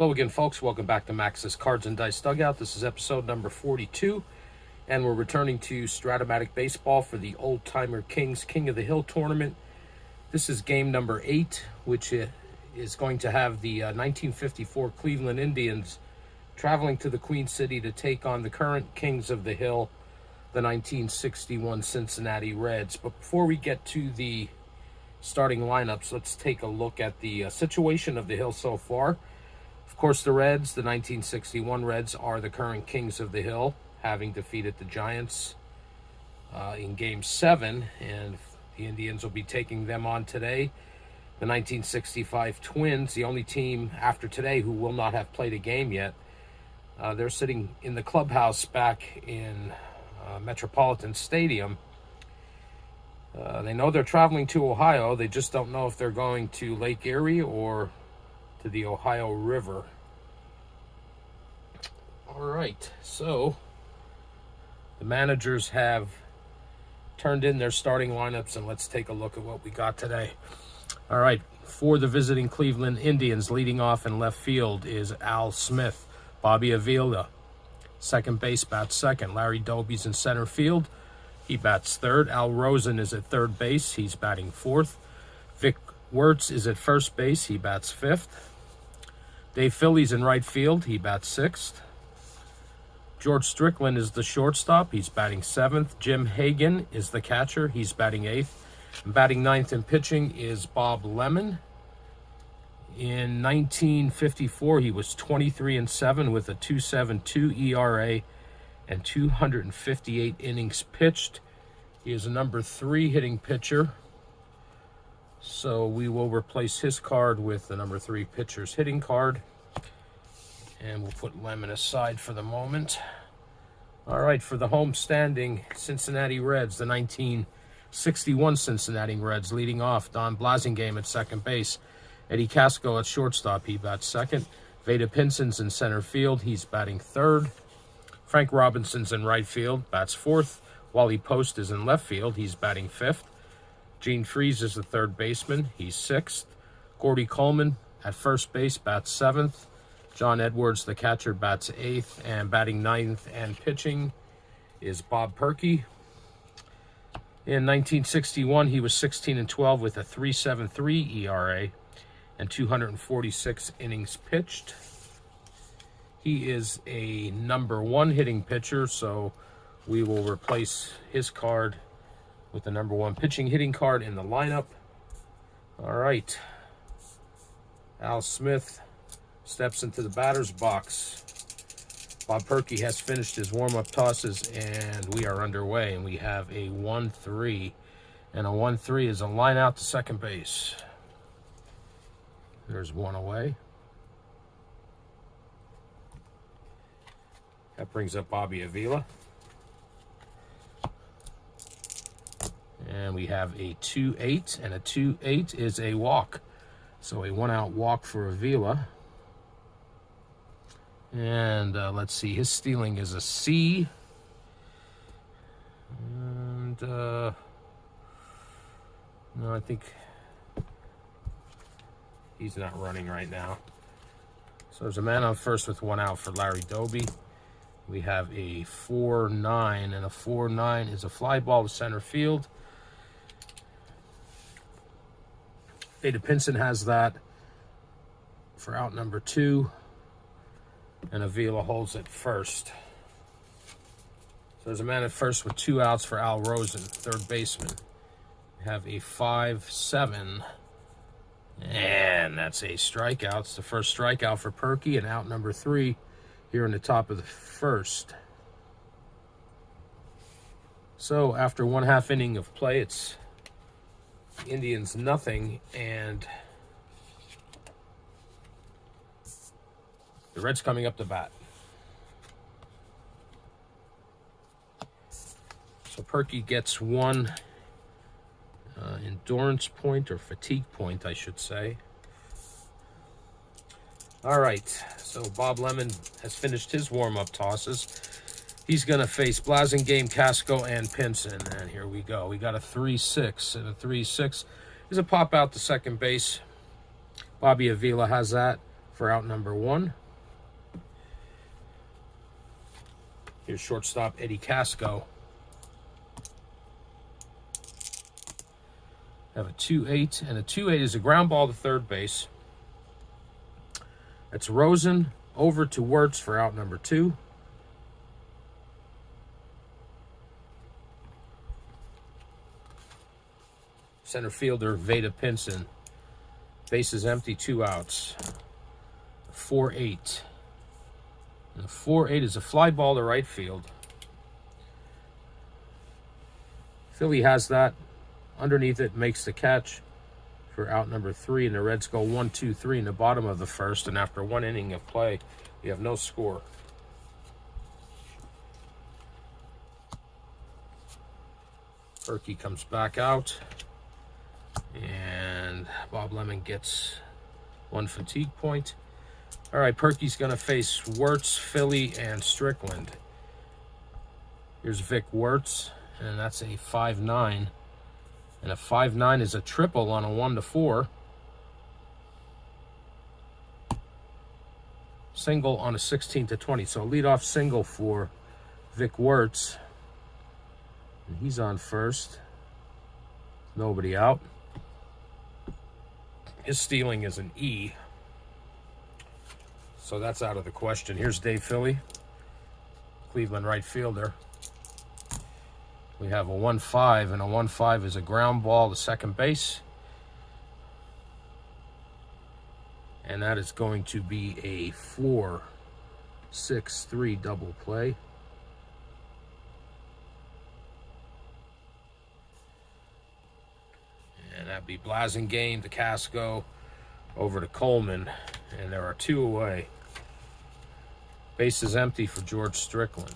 Hello again, folks. Welcome back to Max's Cards and Dice Dugout. This is episode number 42, and we're returning to Strat-O-Matic baseball for the Oldtimer Kings King of the Hill tournament. This is game number 8, which is going to have the 1954 Cleveland Indians traveling to the Queen City to take on the current Kings of the Hill, the 1961 Cincinnati Reds. But before we get to the starting lineups, let's take a look at the situation of the Hill so far. Of course, the Reds, the 1961 Reds, are the current Kings of the Hill, having defeated the Giants in Game 7, and the Indians will be taking them on today. The 1965 Twins, the only team after today who will not have played a game yet. They're sitting in the clubhouse back in Metropolitan Stadium. They know they're traveling to Ohio. They just don't know if they're going to Lake Erie or to the Ohio River. All right, so the managers have turned in their starting lineups, and let's take a look at what we got today. All right, for the visiting Cleveland Indians, leading off in left field is Al Smith. Bobby Avila, second base, bats second. Larry Doby's in center field. He bats third. Al Rosen is at third base. He's batting fourth. Vic Wertz is at first base. He bats fifth. Dave Philly's in right field. He bats sixth. George Strickland is the shortstop. He's batting seventh. Jim Hagan is the catcher. He's batting eighth. And batting ninth and pitching is Bob Lemon. In 1954, he was 23-7 with a 2.72 ERA and 258 innings pitched. He is a number 3 hitting pitcher. So we will replace his card with the number 3 pitcher's hitting card. And we'll put Lemon aside for the moment. All right, for the home standing Cincinnati Reds, the 1961 Cincinnati Reds, leading off, Don Blasingame at second base. Eddie Casco at shortstop. He bats second. Vada Pinson's in center field. He's batting third. Frank Robinson's in right field, bats fourth. Wally Post is in left field. He's batting fifth. Gene Freese is the third baseman. He's sixth. Gordy Coleman at first base, bats seventh. John Edwards, the catcher, bats eighth. And batting ninth and pitching is Bob Perky. In 1961, he was 16-12 with a 3.73 ERA and 246 innings pitched. He is a number 1 hitting pitcher, so we will replace his card with the number 1 pitching hitting card in the lineup. All right. Al Smith steps into the batter's box. Bob Perky has finished his warm-up tosses, and we are underway, and we have a 1-3. And a 1-3 is a line out to second base. There's one away. That brings up Bobby Avila. And we have a 2-8, and a 2-8 is a walk. So a 1-out walk for Avila. And let's see, his stealing is a C. And no, I think he's not running right now. So there's a man on first with 1 out for Larry Doby. We have a 4-9, and a 4-9 is a fly ball to center field. Vada Pinson has that for out number 2, and Avila holds it first. So there's a man at first with 2 outs for Al Rosen, third baseman. We have a 5-7, and that's a strikeout. It's the first strikeout for Perky, and out number 3 here in the top of the first. So after 1/2 inning of play, it's Indians nothing, and the Reds coming up to bat. So Perky gets 1 endurance point, or fatigue point, I should say. All right, so Bob Lemon has finished his warm-up tosses. He's going to face Blasingame, Casco, and Pinson. And here we go. We got a 3-6, and a 3-6 is a pop out to second base. Bobby Avila has that for out number 1. Here's shortstop Eddie Casco. Have a 2-8, and a 2-8 is a ground ball to third base. That's Rosen over to Wirtz for out number 2. Center fielder Veda Pinson. Base is empty, 2 outs. 4-8. And the 4-8 is a fly ball to right field. Philly has that. Underneath it, makes the catch for out number 3, and the Reds go 1-2-3 in the bottom of the first, and after 1 inning of play, we have no score. Perky comes back out, and Bob Lemon gets 1 fatigue point. All right, Perky's going to face Wirtz, Philly, and Strickland. Here's Vic Wirtz, and that's a 5-9. And a 5-9 is a triple on a 1-4. Single on a 16-20. So a leadoff single for Vic Wirtz. And he's on first. Nobody out. His stealing is an E. So that's out of the question. Here's Dave Philly, Cleveland right fielder. We have a 1-5, and a 1-5 is a ground ball to second base. And that is going to be a 4-6-3 double play. And that'd be Blasingame to Casco over to Coleman. And there are 2 away. Base is empty for George Strickland,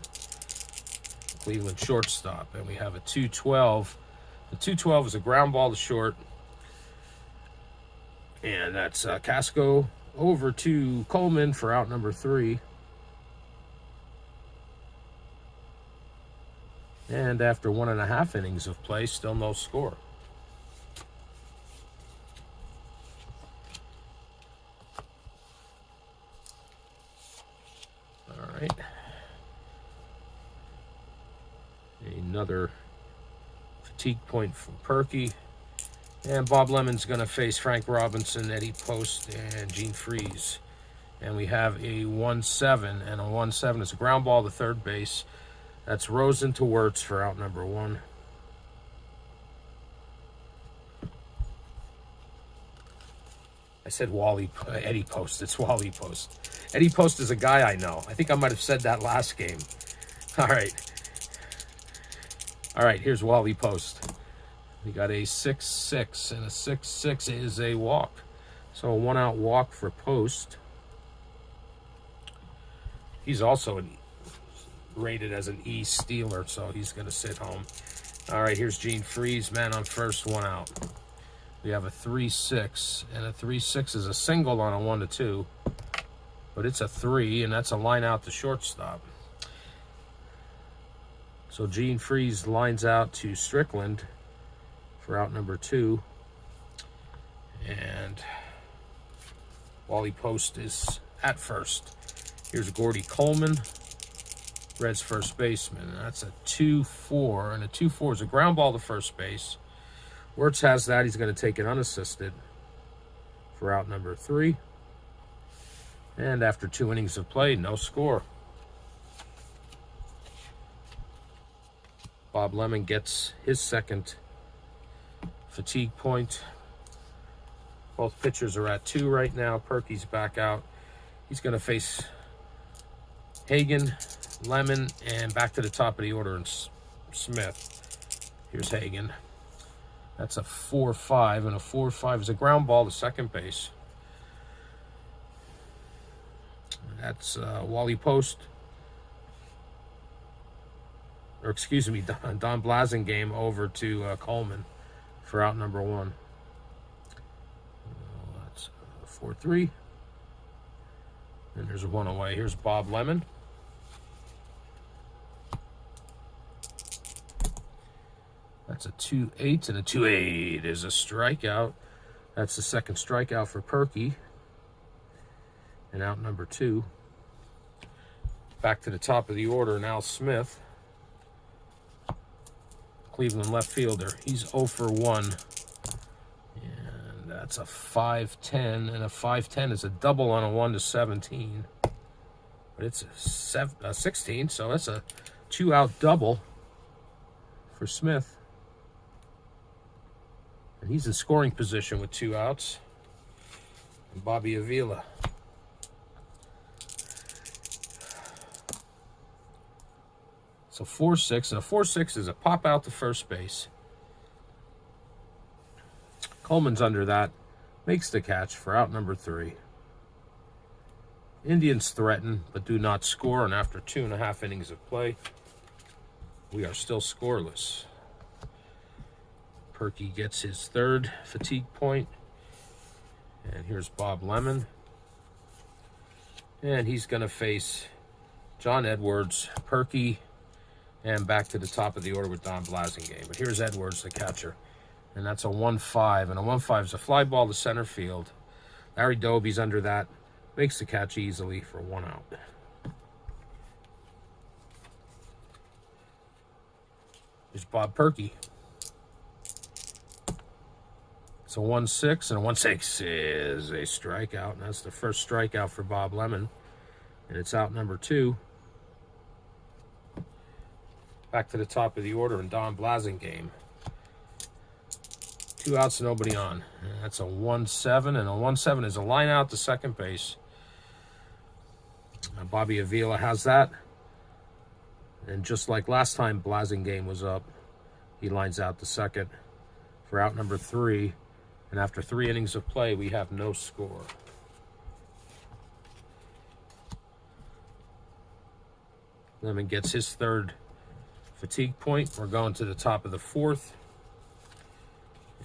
Cleveland shortstop. And we have a 2-12. The 2-12 is a ground ball to short. And that's Casco over to Coleman for out number 3. And after 1.5 innings of play, still no score. All right. Another fatigue point from Perky. And Bob Lemon's going to face Frank Robinson, Eddie Post, and Gene Freeze. And we have a 1-7, and a 1-7 is a ground ball to third base. That's Rosen to Wirtz for out number 1. I said Eddie Post. It's Wally Post. Eddie Post is a guy I know. I think I might have said that last game. All right. All right, here's Wally Post. We got a 6-6, and a 6-6 is a walk. So a 1-out walk for Post. He's also rated as an E stealer, so he's going to sit home. All right, here's Gene Freeze, man on first, 1 out. We have a 3-6, and a 3-6 is a single on a 1-2, but it's a 3, and that's a line out to shortstop. So Gene Freeze lines out to Strickland for out number 2, and Wally Post is at first. Here's Gordy Coleman, Reds first baseman, and that's a 2-4, and a 2-4 is a ground ball to first base. Wirtz has that. He's going to take it unassisted for out number 3. And after 2 innings of play, no score. Bob Lemon gets his second fatigue point. Both pitchers are at 2 right now. Perky's back out. He's going to face Hagen, Lemon, and back to the top of the order in Smith. Here's Hagen. That's a 4-5, and a 4-5 is a ground ball to second base. That's Wally Post. Or excuse me, Don Blasingame over to Coleman for out number 1. That's 4-3. And there's a 1 away. Here's Bob Lemon. That's a 2-8, and a 2-8 is a strikeout. That's the second strikeout for Perky. and out number 2. Back to the top of the order, Al Smith, Cleveland left fielder. He's 0 for 1. And that's a 5-10, and a 5-10 is a double on a 1-17. But it's a 16, so that's a 2-out double for Smith. And he's in scoring position with 2 outs. And Bobby Avila. So 4-6, and a 4-6 is a pop out to first base. Coleman's under that, makes the catch for out number 3. Indians threaten, but do not score, and after 2.5 innings of play, we are still scoreless. Perky gets his 3rd fatigue point, and here's Bob Lemon. And he's going to face John Edwards, Perky, and back to the top of the order with Don Blasingame. But here's Edwards, the catcher. And that's a 1-5. And a 1-5 is a fly ball to center field. Larry Doby's under that. Makes the catch easily for 1 out. Here's Bob Perky. It's a 1-6. And a 1-6 is a strikeout. And that's the first strikeout for Bob Lemon. And it's out number 2. Back to the top of the order and Don Blasingame. 2 outs, nobody on. And that's a 1-7, and a 1-7 is a line out to second base. Bobby Avila has that. And just like last time Blasingame was up, he lines out to second for out number 3. And after 3 innings of play, we have no score. Lemon gets his 3rd fatigue point. We're going to the top of the 4th.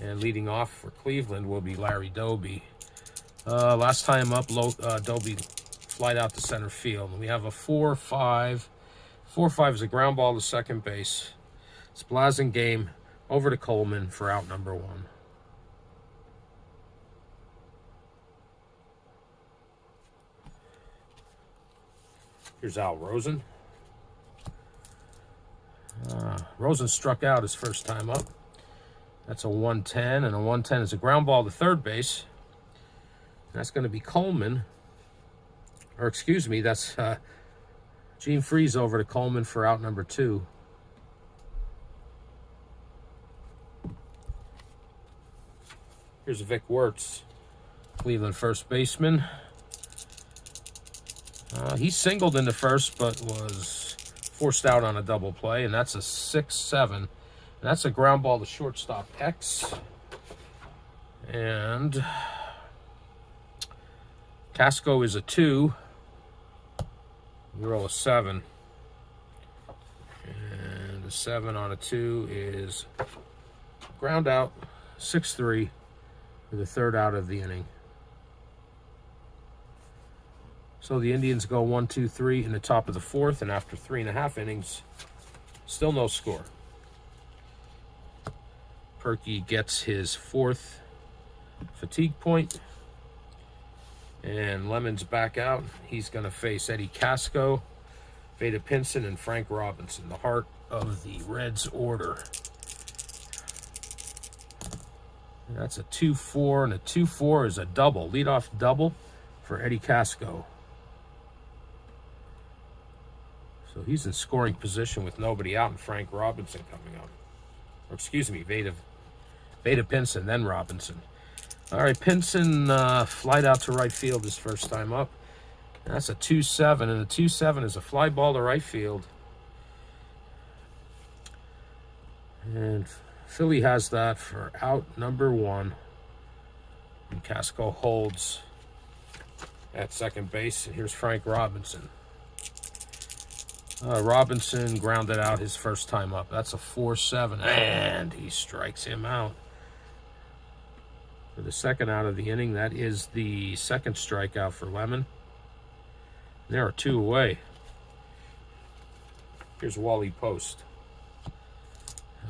And leading off for Cleveland will be Larry Doby. Last time up, Doby flied out to center field. And we have a 4-5. 4-5 is a ground ball to second base. It's Blasingame over to Coleman for out number 1. Here's Al Rosen. Rosen struck out his first time up. That's a 1-10, and a 1-10 is a ground ball to third base. That's going to be Coleman. Or excuse me, that's Gene Freese over to Coleman for out number 2. Here's Vic Wertz, Cleveland first baseman. He singled in the first, but was forced out on a double play, and that's a 6-7. And that's a ground ball to shortstop X. And Casco is a 2. We roll a 7. And a 7 on a 2 is ground out, 6-3 for the 3rd out of the inning. So the Indians go 1-2-3 in the top of the 4th, and after 3.5 innings, still no score. Perky gets his 4th fatigue point, and Lemon's back out. He's going to face Eddie Casco, Vada Pinson, and Frank Robinson, the heart of the Reds order. And that's a 2-4, and a 2-4 is a double, leadoff double for Eddie Casco. So he's in scoring position with nobody out, and Frank Robinson coming up. Or excuse me, Vada Pinson, then Robinson. All right, Pinson flied out to right field his first time up. And that's a 2-7, and a 2-7 is a fly ball to right field. And Philly has that for out number 1. And Casco holds at second base. And here's Frank Robinson. Robinson grounded out his first time up. That's a 4-7, and he strikes him out. For the 2nd out of the inning, that is the 2nd strikeout for Lemon. There are 2 away. Here's Wally Post.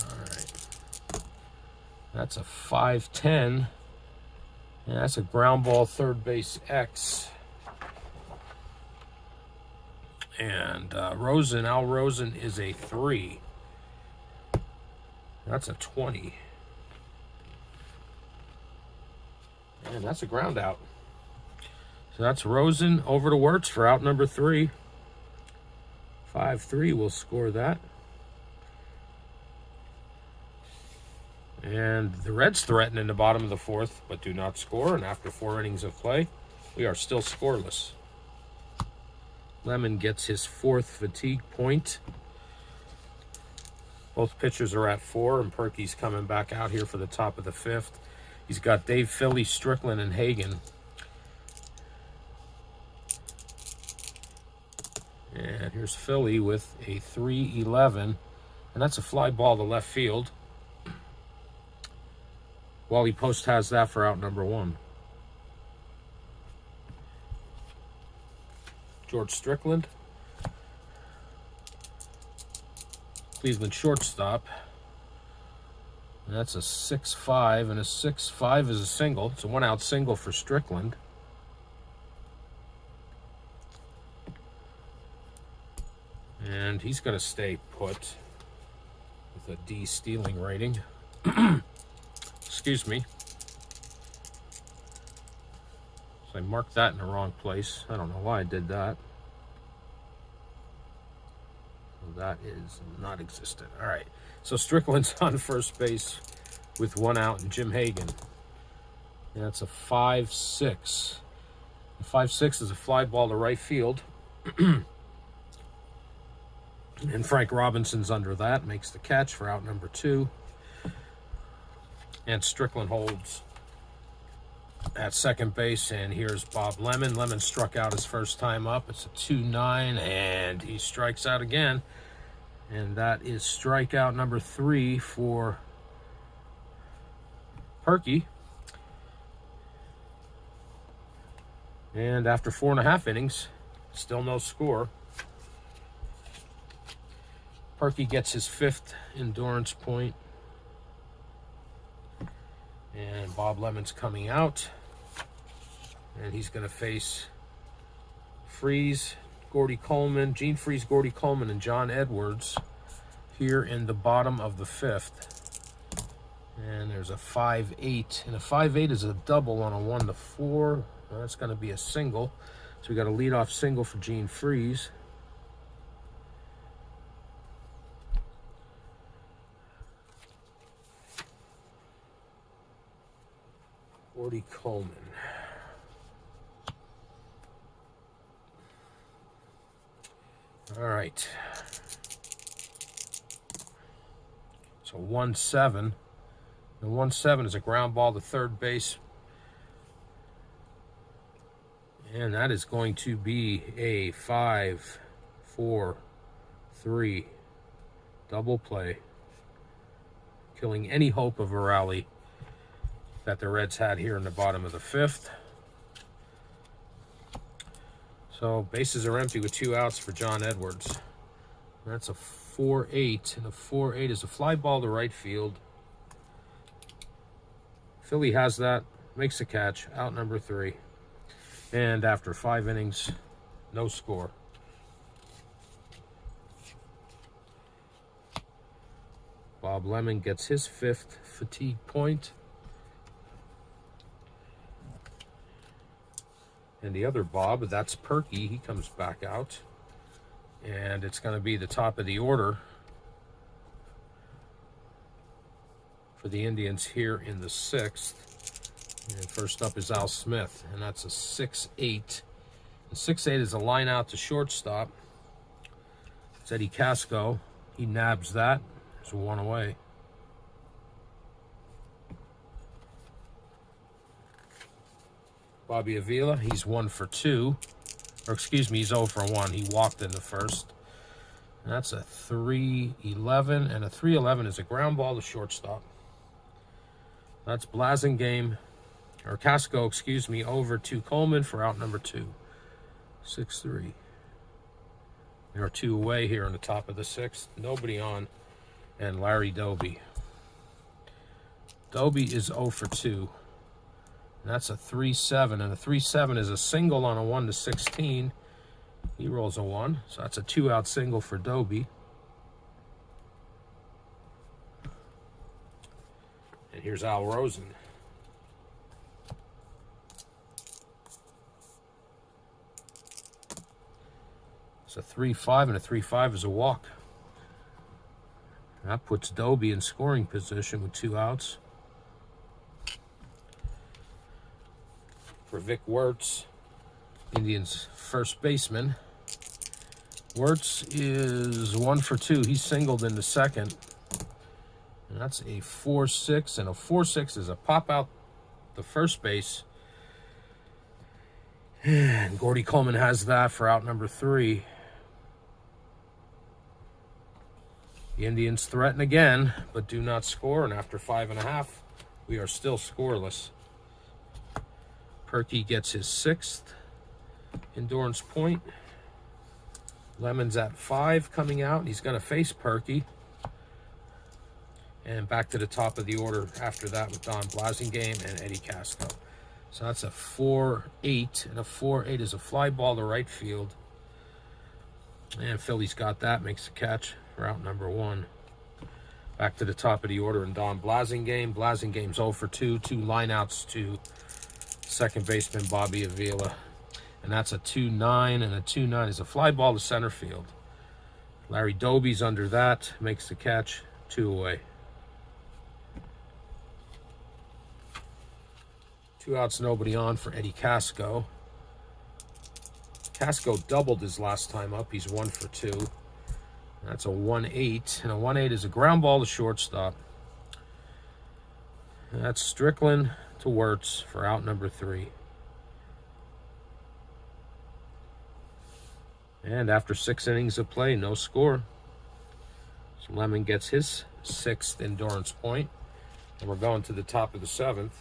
All right. That's a 5-10. And that's a ground ball third base X. And Rosen, Al Rosen is a 3. That's a 20. And that's a ground out. So that's Rosen over to Wirtz for out number 3. 5-3 will score that. And the Reds threaten in the bottom of the 4th, but do not score. And after 4 innings of play, we are still scoreless. Lemon gets his 4th fatigue point. Both pitchers are at 4, and Perky's coming back out here for the top of the 5th. He's got Dave, Philly, Strickland, and Hagen. And here's Philly with a 3-11, and that's a fly ball to left field. Wally Post has that for out number 1. George Strickland, Cleveland shortstop. And that's a 6-5, and a 6-5 is a single. It's a 1-out single for Strickland. And he's going to stay put with a D stealing rating. Excuse me. So I marked that in the wrong place. I don't know why I did that. So that is not existent. All right. So Strickland's on first base with 1 out, and Jim Hagen. And that's a 5-6. The 5-6 is a fly ball to right field. And Frank Robinson's under that, makes the catch for out number 2. And Strickland holds at second base, and here's Bob Lemon. Lemon struck out his first time up. It's a 2-9, and he strikes out again. And that is strikeout number 3 for Perky. And after 4.5 innings, still no score. Perky gets his 5th endurance point. And Bob Lemon's coming out. And he's going to face Freeze, Gordy Coleman, Gene Freeze, Gordy Coleman, and John Edwards here in the bottom of the 5th. And there's a 5-8. And a 5-8 is a double on a 1-4. That's going to be a single. So we got a leadoff single for Gene Freeze. Gordy Coleman. All right. So 1-7. The 1-7 is a ground ball to third base. And that is going to be a 5-4-3 double play, killing any hope of a rally that the Reds had here in the bottom of the 5th. So bases are empty with 2 outs for John Edwards. That's a 4-8, and a 4-8 is a fly ball to right field. Philly has that, makes a catch, out number 3. And after 5 innings, no score. Bob Lemon gets his 5th fatigue point. And the other Bob, that's Perky. He comes back out. And it's going to be the top of the order for the Indians here in the 6th. And first up is Al Smith, and that's a 6-8. The 6-8 is a line out to shortstop. It's Eddie Casco. He nabs that. There's 1 away. Bobby Avila, he's 1 for 2. Or excuse me, he's 0 for 1. He walked in the first. And that's a 3-11, and a 3-11 is a ground ball to shortstop. That's Blasingame, or Casco, excuse me, over to Coleman for out number 2. 6-3. There are 2 away here on the top of the 6th. Nobody on. And Larry Doby. Doby is 0 for 2. And that's a 3-7. And a 3-7 is a single on a 1-16. He rolls a 1, so that's a 2-out single for Doby. And here's Al Rosen. It's a 3-5, and a 3-5 is a walk. That puts Doby in scoring position with 2 outs. For Vic Wertz, Indians first baseman. Wertz is 1 for 2. He's singled in the second. And that's a 4-6, and a 4-6 is a pop out the first base. And Gordy Coleman has that for out number 3. The Indians threaten again, but do not score, and after 5.5, we are still scoreless. Perky gets his 6th endurance point. Lemon's at 5 coming out, and he's going to face Perky. And back to the top of the order after that with Don Blasingame and Eddie Casco. So that's a 4-8, and a 4-8 is a fly ball to right field. And Philly's got that, makes a catch for out number 1. Back to the top of the order and Don Blasingame. Blasingame's 0 for 2, 2 lineouts to second baseman Bobby Avila. And that's a 2-9, and a 2-9 is a fly ball to center field. Larry Doby's under that, makes the catch, 2 away. 2 outs, nobody on for Eddie Casco. Casco doubled his last time up. He's 1 for 2. That's a 1-8, and a 1-8 is a ground ball to shortstop. And that's Strickland to Wertz for out number 3. And after 6 innings of play, no score. So Lemon gets his 6th endurance point, and we're going to the top of the 7th.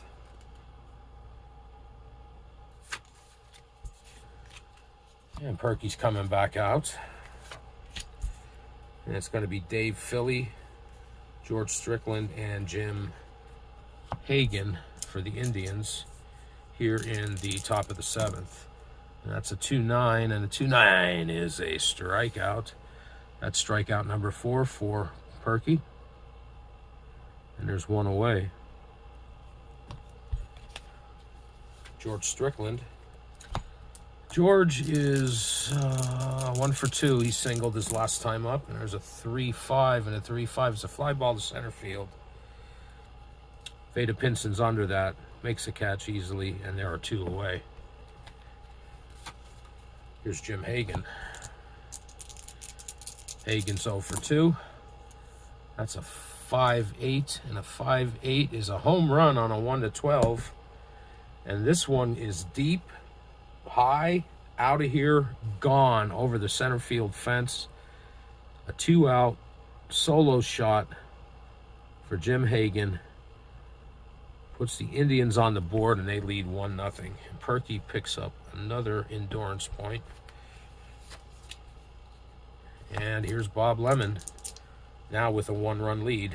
And Perky's coming back out. And it's going to be Dave Philly, George Strickland, and Jim Hagan for the Indians here in the top of the 7th. And that's a 2-9, and a 2-9 is a strikeout. That's strikeout number 4 for Perky. And there's 1 away. George Strickland. George is 1 for 2. He singled his last time up, and there's a 3-5, and a 3-5 is a fly ball to center field. Veda Pinson's under that, makes a catch easily, and there are 2 away. Here's Jim Hagan. Hagan's 0 for 2. That's a 5-8, and a 5-8 is a home run on a 1-12. And this one is deep, high, out of here, gone over the center field fence. A 2-out solo shot for Jim Hagan. Puts the Indians on the board, and they lead 1-0. And Perky picks up another endurance point. And here's Bob Lemon, now with a 1-run lead.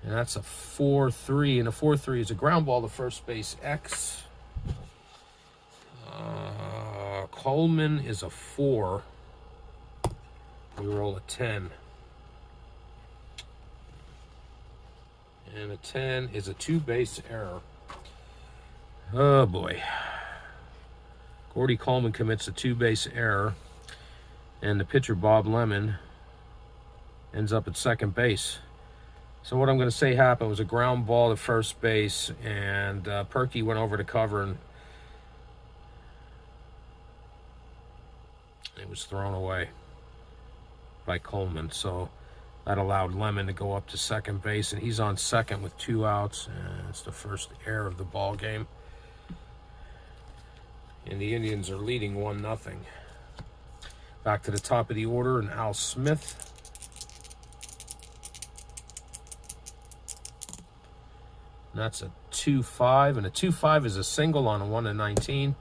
And that's a 4-3, and a 4-3 is a ground ball to first base X. Coleman is a 4. We roll a 10. And a 10 is a 2-base error. Oh boy. Gordy Coleman commits a 2-base error, and the pitcher Bob Lemon ends up at second base. So what I'm going to say happened was a ground ball to first base, and Perky went over to cover, and it was thrown away by Coleman. So that allowed Lemon to go up to second base, and he's on second with 2 outs, and it's the first error of the ball game. And the Indians are leading 1-0. Back to the top of the order, and Al Smith. And that's a 2-5, and a 2-5 is a single on a 1-19.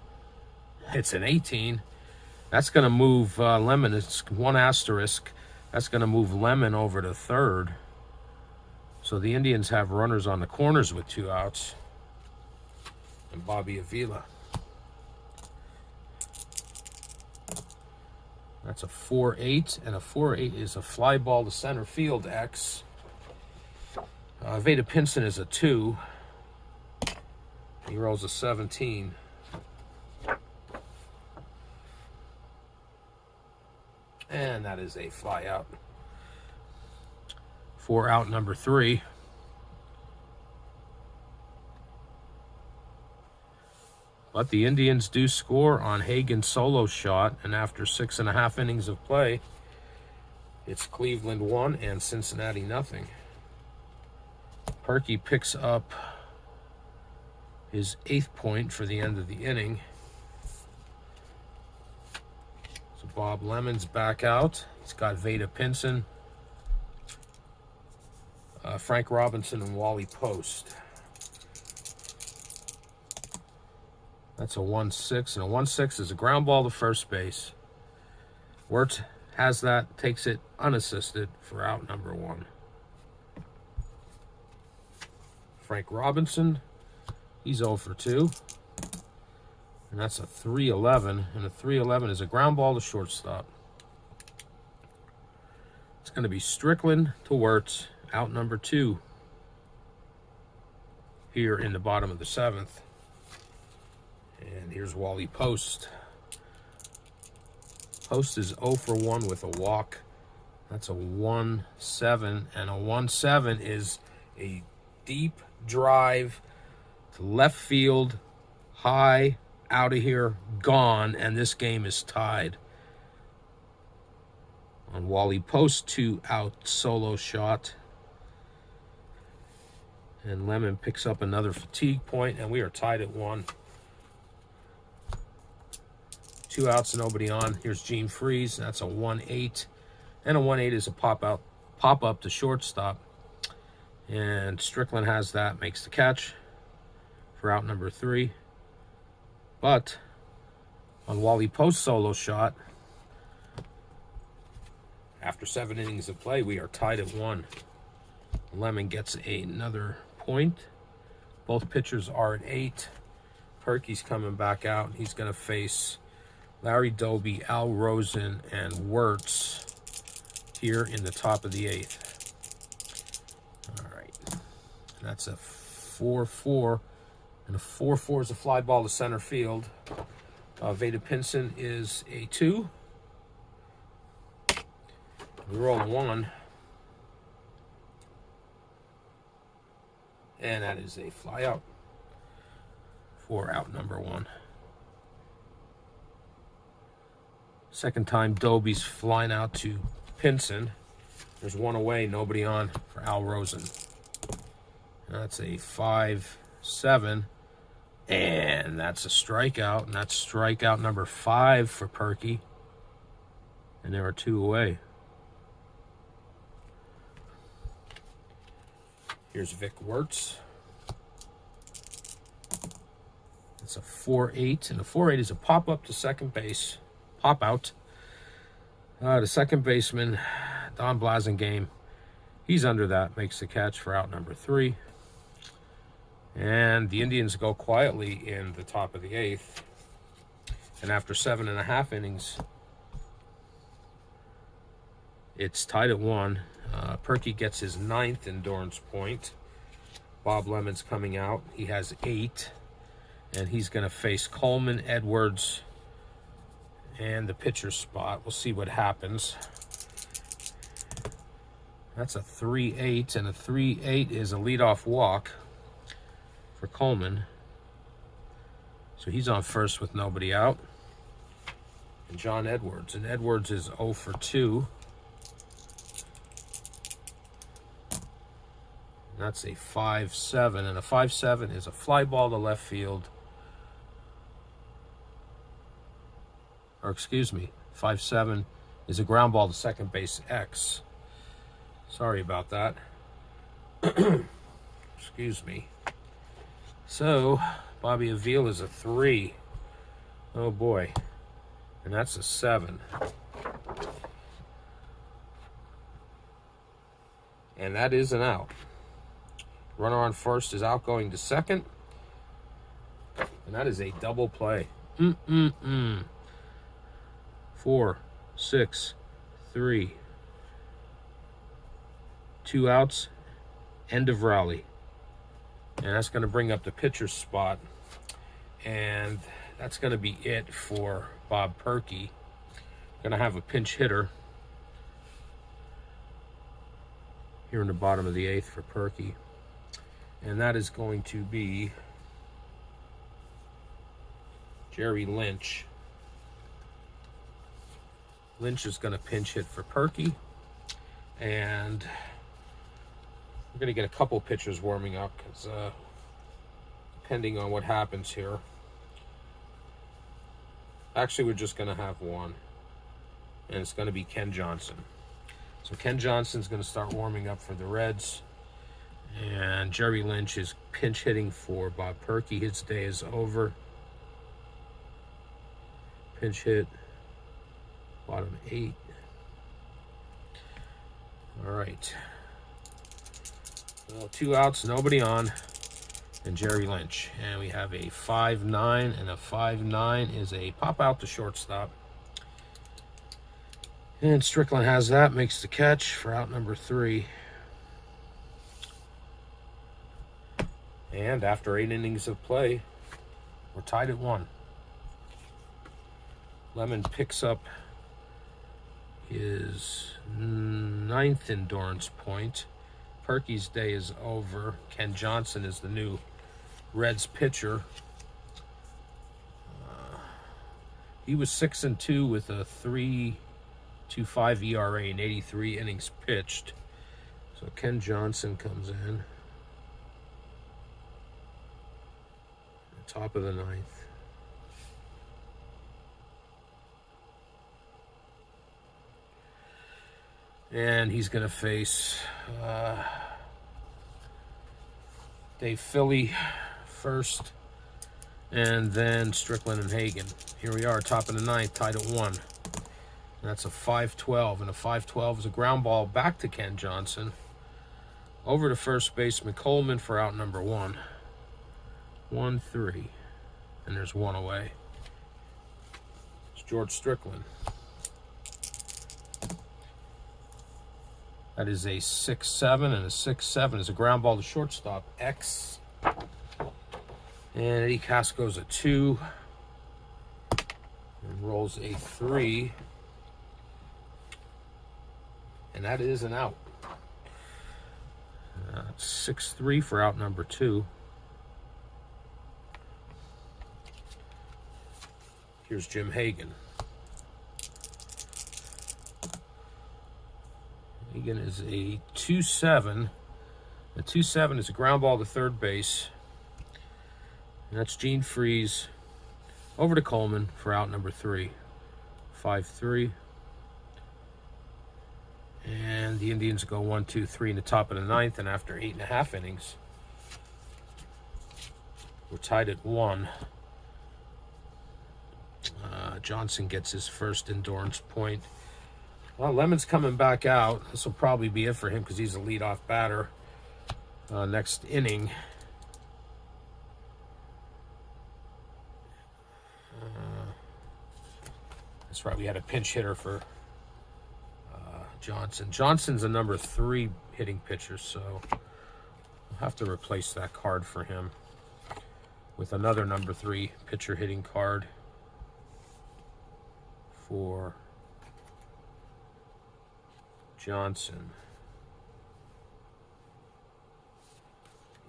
It's an 18. That's going to move Lemon. It's 1 asterisk. That's going to move Lemon over to third. So the Indians have runners on the corners with 2 outs. And Bobby Avila. That's a 4-8, and a 4-8 is a fly ball to center field X. Veda Pinson is a 2. He rolls a 17. And that is a fly out. 4 out, number 3. But the Indians do score on Hagen's solo shot, and after 6.5 innings of play, it's Cleveland 1 and Cincinnati nothing. Perky picks up his 8th point for the end of the inning. So Bob Lemon's back out. He's got Veda Pinson, Frank Robinson, and Wally Post. That's a 1-6, and a 1-6 is a ground ball to first base. Wirtz has that, takes it unassisted for out number 1. Frank Robinson, he's 0 for 2. And that's a 3-11, and a 3-11 is a ground ball to shortstop. It's going to be Strickland to Wirtz, out number 2 here in the bottom of the 7th. And here's Wally Post. Post is 0 for 1 with a walk. That's a 1-7, and a 1-7 is a deep drive to left field, high, out of here, gone, and this game is tied. On Wally Post, 2 out solo shot. And Lemon picks up another fatigue point, and we are tied at 1. 2 outs, nobody on. Here's Gene Freeze. That's a 1-8. And a 1-8 is a pop-up to shortstop. And Strickland has that, makes the catch for out number 3. But on Wally Post's solo shot, after 7 innings of play, we are tied at 1. Lemon gets another point. Both pitchers are at 8. Perky's coming back out. He's going to face Larry Doby, Al Rosen, and Wirtz here in the top of the 8th. All right. And that's a 4-4. And a 4-4 is a fly ball to center field. Veda Pinson is a 2. We roll a 1. And that is a fly out for out number 1. Second time Doby's flying out to Pinson. There's 1 away, nobody on for Al Rosen. That's a 5-7. And that's a strikeout. And that's strikeout number 5 for Perky. And there are 2 away. Here's Vic Wirtz. It's a 4-8. And a 4-8 is a pop-up to second base. Pop out. The second baseman, Don Blasingame, he's under that, makes the catch for out number 3. And the Indians go quietly in the top of the 8th. And after 7.5 innings, it's tied at 1. Perky gets his 9th endurance point. Bob Lemon's coming out. He has 8. And he's going to face Coleman, Edwards, and the pitcher spot. We'll see what happens. That's a 3-8, and a 3-8 is a leadoff walk for Coleman. So he's on first with nobody out. And John Edwards. And Edwards is 0 for 2. And that's a 5-7. And a 5-7 is a fly ball to left field. Or excuse me, 5-7 is a ground ball to second base X. Sorry about that. Excuse me. So, Bobby Avila is a 3. Oh boy. And that's a 7. And that is an out. Runner on first is out going to second. And that is a double play. 4, 6, 3. 2 outs, end of rally. And that's going to bring up the pitcher's spot. And that's going to be it for Bob Perky. Going to have a pinch hitter here in the bottom of the 8th for Perky. And that is going to be Jerry Lynch. Lynch is going to pinch hit for Perky. And we're going to get a couple pitchers warming up because depending on what happens here. Actually, we're just going to have one. And it's going to be Ken Johnson. So Ken Johnson's going to start warming up for the Reds. And Jerry Lynch is pinch hitting for Bob Perky. His day is over. Pinch hit. Bottom 8. All right. Well, 2 outs, nobody on. And Jerry Lynch. And we have a 5-9. And a 5-9 is a pop out to shortstop. And Strickland has that, makes the catch for out number 3. And after 8 innings of play, we're tied at 1. Lemon picks up his 9th endurance point. Perky's day is over. Ken Johnson is the new Reds pitcher. He was 6-2 with a 3.25 ERA and 83 innings pitched. So Ken Johnson comes in. Top of the 9th. And he's going to face Dave Philly first, and then Strickland and Hagen. Here we are, top of the 9th, tied at 1. That's a 5-12, and a 5-12 is a ground ball back to Ken Johnson. Over to first baseman Coleman for out number 1. 1-3, and there's 1 away. It's George Strickland. That is a 6-7, and a 6-7 is a ground ball to shortstop, X. And Eddie Casco's a 2, and rolls a 3, and that is an out. 6-3 for out number 2. Here's Jim Hagen. Hagen is a 2-7. A 2-7 is a ground ball to third base. And that's Gene Freeze. Over to Coleman for out number 3. 5-3. And the Indians go 1-2-3 in the top of the 9th. And after 8.5 innings, we're tied at 1. Johnson gets his first endurance point. Well, Lemon's coming back out. This will probably be it for him because he's a leadoff batter. Next inning. That's right, we had a pinch hitter for Johnson. Johnson's a number 3 hitting pitcher, so we'll have to replace that card for him with another number 3 pitcher hitting card for Johnson.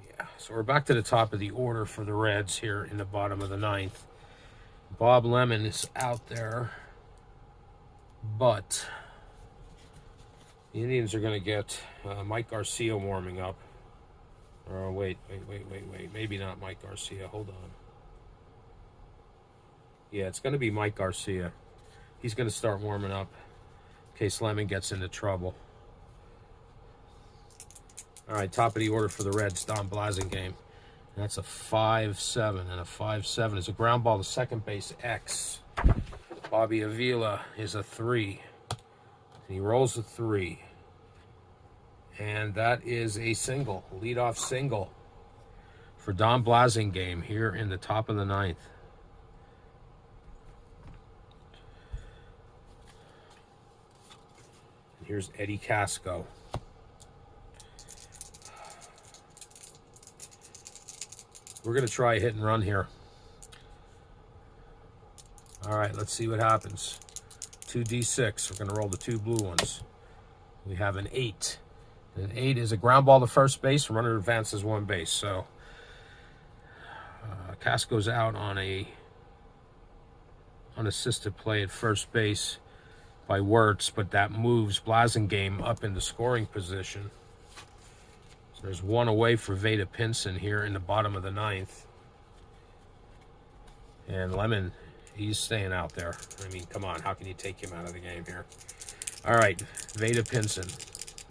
Yeah, so we're back to the top of the order for the Reds here in the bottom of the 9th. Bob Lemon is out there, but the Indians are going to get Mike Garcia warming up. Oh, wait. Maybe not Mike Garcia. Hold on. Yeah, it's going to be Mike Garcia. He's going to start warming up in case Lemon gets into trouble. All right, top of the order for the Reds, Don Blasingame. That's a 5-7, and a 5-7 is a ground ball to second base, X. Bobby Avila is a 3. He rolls a 3. And that is a single, leadoff single for Don Blasingame here in the top of the 9th. Here's Eddie Casco. We're going to try a hit and run here. All right, let's see what happens. 2d6. We're going to roll the 2 blue ones. We have an 8. An 8 is a ground ball to first base. Runner advances 1 base. So Casco's out on a unassisted play at first base by Wirtz, but that moves Blasingame up into scoring position. So there's 1 away for Veda Pinson here in the bottom of the 9th. And Lemon, he's staying out there. I mean, come on, how can you take him out of the game here? All right, Veda Pinson,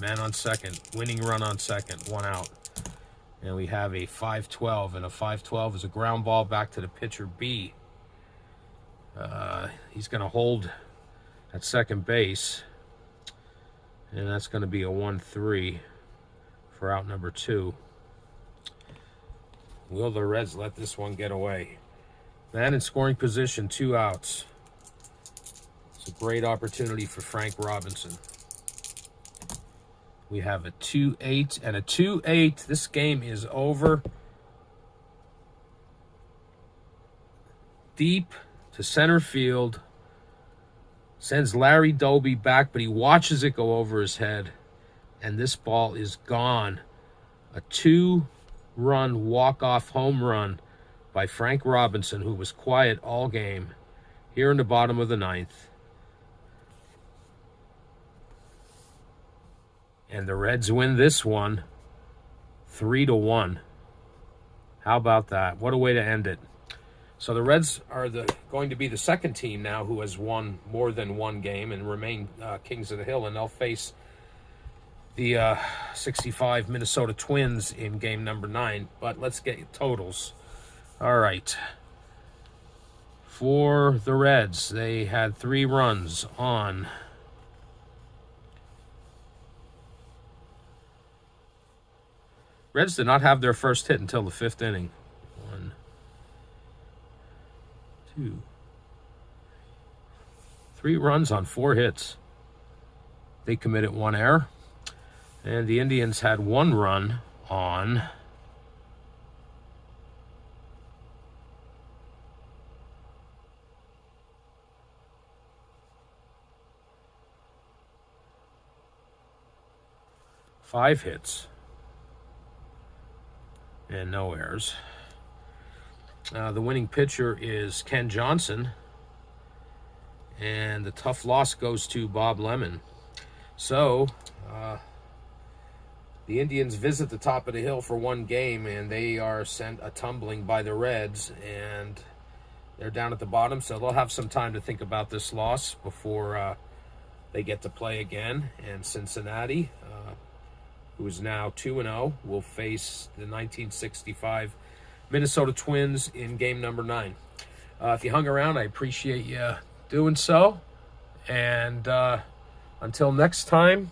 man on second, winning run on second, 1 out. And we have a 5-12, and a 5-12 is a ground ball back to the pitcher B. He's going to hold at second base, and that's going to be a 1-3 for out number 2. Will the Reds let this one get away? Man in scoring position, 2 outs. It's a great opportunity for Frank Robinson. We have a 2-8 and a 2-8. This game is over. Deep to center field. Sends Larry Doby back, but he watches it go over his head. And this ball is gone. A 2-run walk-off home run by Frank Robinson, who was quiet all game, here in the bottom of the 9th. And the Reds win this one 3-1. How about that? What a way to end it. So the Reds are going to be the second team now who has won more than 1 game and remain kings of the hill, and they'll face the 65 Minnesota Twins in game number 9. But let's get totals. All right. For the Reds, they had 3 runs on Reds did not have their first hit until the 5th inning. 1, 2, 3 runs on 4 hits. They committed 1 error. And the Indians had 1 run on five hits. And no errors. The winning pitcher is Ken Johnson. And the tough loss goes to Bob Lemon. So, the Indians visit the top of the hill for 1 game, and they are sent a tumbling by the Reds, and they're down at the bottom, so they'll have some time to think about this loss before they get to play again. And Cincinnati, who is now 2-0, will face the 1965 Minnesota Twins in game number 9. If you hung around, I appreciate you doing so. And until next time,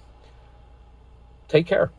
take care.